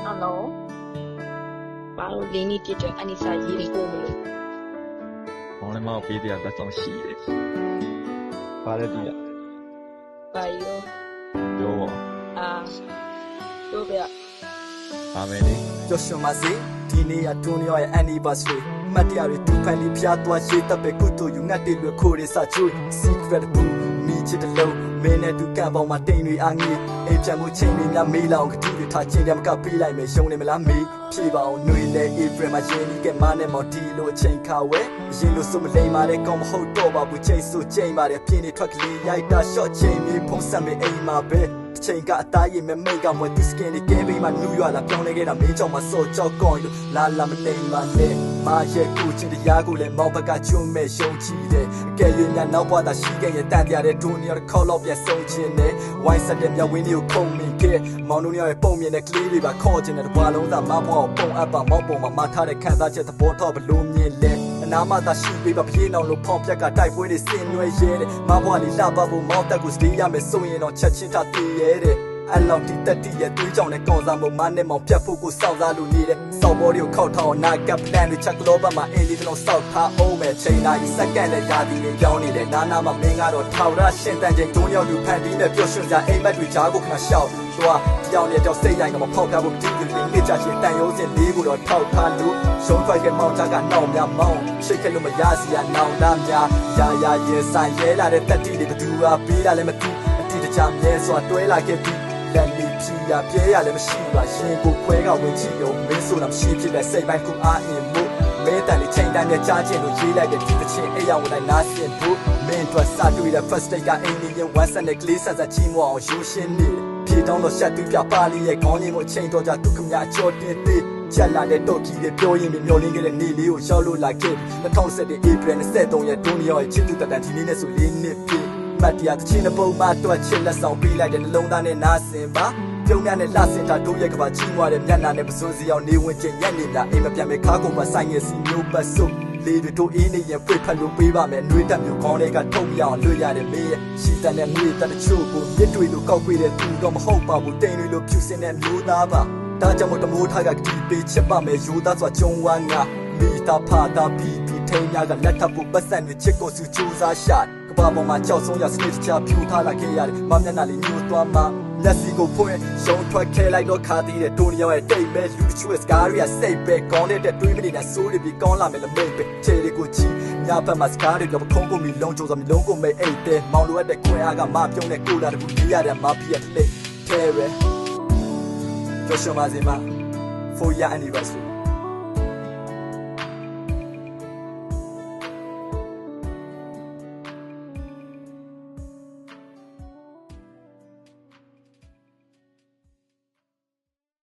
Hello. Baru Lini Peter Anissa Yiri Gomelo. 我哋冇俾啲人得種事嘅，快啲啲人， Bayo. 有喎， Do be. 係咪呢？ Joshua Mazi, Dini Antonio anniversary. Matiari tu pani piato a shita pe kuto yu ngati lu kore sa chui. Secret bu, mi chit low, mene tu kabo ma tenui angi. E jamu chini mya mi laung kati ta chin yam ka pi lai me shong ne mala mi. Phi ba on nui le April ma jini ke ma ne mo di lo chain ka we. Yin lo so ma lei ma de kom ho to ba bu chain so chain ma de phin ni twat kli yai ta short chain mi phong san me ai ma be. ချိန်ကအသားရင်မဲ့မိတ်ကမွေသူစကင်နဲ့ကဲပေးမှနူးရွာလာပြောင်းလဲခဲ့တာမင်းကြောင့်မစော့ကြောက်ကောင်းလို့လာလာမနေမှနဲ့မာရဲ့ကိုချင်းတရားကိုလည်းမောင်ဘက်ကကျွန်းမဲ့ရှုံးချီတယ်အကယ်၍များနောက်ဘဝသာရှိခဲ့ရင်တန်တရားတဲ့ဒူနီယာခေါ်တော့ပြန်ဆုံးခြင်းနဲ့ဝိုင်းဆက်တဲ့မြဝင်းလေးကိုခုံမိခဲ့မောင်တို့ရဲ့ပုံမြင်တဲ့ကလေးတွေပါခေါ်ခြင်းတဲ့ဘွာလုံးသားမဘောပုံအပ်ပါမောက်ပုံမှာမထားတဲ့ခံစားချက်သဘောထောက်ဘလို့မြင်လဲအနာမသာရှိပေးပါပြေးအောင်လို့ဖောင်ပြက်ကတိုက်ပွဲတွေဆင်နွှဲရဲတဲ့မဘွာလေးလှပဖို့မောက်တက်ကိုစတေးရမယ်ဆိုရင်တော့ချက်ချင်းထားတည်ရဲတဲ့ အလောက်တီတက်တီရဲ့တွေးကြောင်နဲ့ကောင်းစားမှုမနဲ့မောင်ပြတ်ဖို့ကိုစောင့်စားလို့နေတဲ့စောက်ဘော်တွေကိုခောက်ထောင်နာကပ်ပလန်တွေချက်ကလောဘမှာအင်းဒီလုံးစောက်ထားအောင်မဲ့ချိန်တိုင်းစက္ကန့်နဲ့ရာသီတွေကြောင်းနေတဲ့နာနာမှာမင်းကတော့ထောင်ရရှင်တန်ချိန်တွန်းရောက်လူဖန်တီးနဲ့ပျော်ရွှင်စရာအိမ်မက်တွေကြားကိုခဏရှောက်သွားကြောင်နဲ့ကြောက်စိတ်ရိုင်းကမဖောက်ပြဖို့တီးပြီးနေကြရှင်တန်ရုံးစင်လေးကိုတော့ထောက်ထားလို့ရှုံးထွက်ခဲ့မောင်ချကနှောင်များမောင်းရှိတ်ခဲ့လို့မရစီရနောင်သားများရာရဲဆိုင်ရဲလာတဲ့တက်တီတွေဘသူဟာပေးတာလည်းမသိအတီတခြားမြဲစွာတွဲလာခဲ့ပြီး လက်လီဖြီရပြဲရလည်းမရှိပါရှင်ကိုခွဲကဝင်ချီရောမင်းဆိုတာမရှိဖြစ်တဲ့စိတ်ပိုင်းကူအားအင်မှုမဲတန်လေးချိန်တိုင်းနဲ့ကြားချင်းလို့ရေးလိုက်တဲ့ဒီတစ်ချင်းအိယာဝင်လိုက်နားဆင်ဖို့မင်းတို့စတွေ့တဲ့ first date ကအင်းနေရင် one set နဲ့ကလေးဆက်ဆက်ချီးမွအောင်ယူရှင်းနေဖြေတောင်းတော့ရှက်တူးပြပါလေးရဲ့ခေါင်းရင်းကိုအချိန်တော်ကြဒုက္ခများအချော်တင်သေးချက်လာတဲ့တော့ကြီးတွေပြောရင်းမျောလင်းခဲ့တဲ့နေလေးကိုရောက်လို့လာခဲ့2017 April 23ရက်ဒုနီယောရဲ့ချစ်သူတန်ဒီနေ့နဲ့ဆိုလေးနှစ်ပြည့် မတ်တရားတချင်းတဲ့ပုံမှန်တွက်ချစ်လက်ဆောင်ပေးလိုက်တဲ့နှလုံးသားနဲ့နားဆင်ပါပြုံးများနဲ့လှဆင်တာတို့ရဲ့ကဘာကြီးွားတဲ့မျက်နှာနဲ့ပစိုးစီအောင်နေဝင်ကျင်ညက်နေတာအိမ်မပြန်မဲ့ခါကုန်မဆိုင်ငယ်စီမျိုးပတ်စုပ်လေးတွေတို့အေးနေရင်ဖွေဖက်လို့ပေးပါမယ်နှွေးတက်မျိုးခေါင်းတွေကထုတ်ရအောင်လွှတ်ရတယ်မင်းရဲ့ရှီတန်တဲ့နှွေးတက်တဲ့ချို့ကိုမြစ်တွေလိုကောက်ပေးတဲ့သူတော့မဟုတ်ပါဘူးတိမ်တွေလိုဖြူစင်တဲ့မျိုးသားပါဒါကြောင့်မို့တမိုးထားကဒီပေးချက်ပါမယ်ယူသားစွာကျုံဝမ်းငါမိသားဖာသားပြီးထိန်များကလက်ထပ်ဖို့ပတ်စံတွေချစ်ကိုစုကြိုးစားရှာကဘာပေါ်မှာကြောက်ဆုံးရစနစ်ချဖြူထားလာခဲ့ရတယ်မမျက်နှာလေးညှို့သွားမှလက်စီကိုဖွင့်ရှုံးထွက်ခဲလိုက်တော့ခါသေးတဲ့ဒိုနီယောရဲ့တိတ်မဲ့လူတချို့စကားတွေကစိတ်ပဲကောင်းတဲ့တွေးမနေတဲ့ဆိုးတွေပြီးကောင်းလာမယ်လို့မိတ်ပဲခြေတွေကိုချီညဘက်မှာစကားတွေကပခုံးကိုမီလုံးကြိုးစားမီလုံးကိုမိတ်အိတ်တဲ့မောင်လိုရတဲ့ခွဲအားကမပြုံးတဲ့ကိုလာတကူကြီးရတဲ့မဖီရဲ့လက်ထဲပဲ Joshua Mazima 4 year anniversary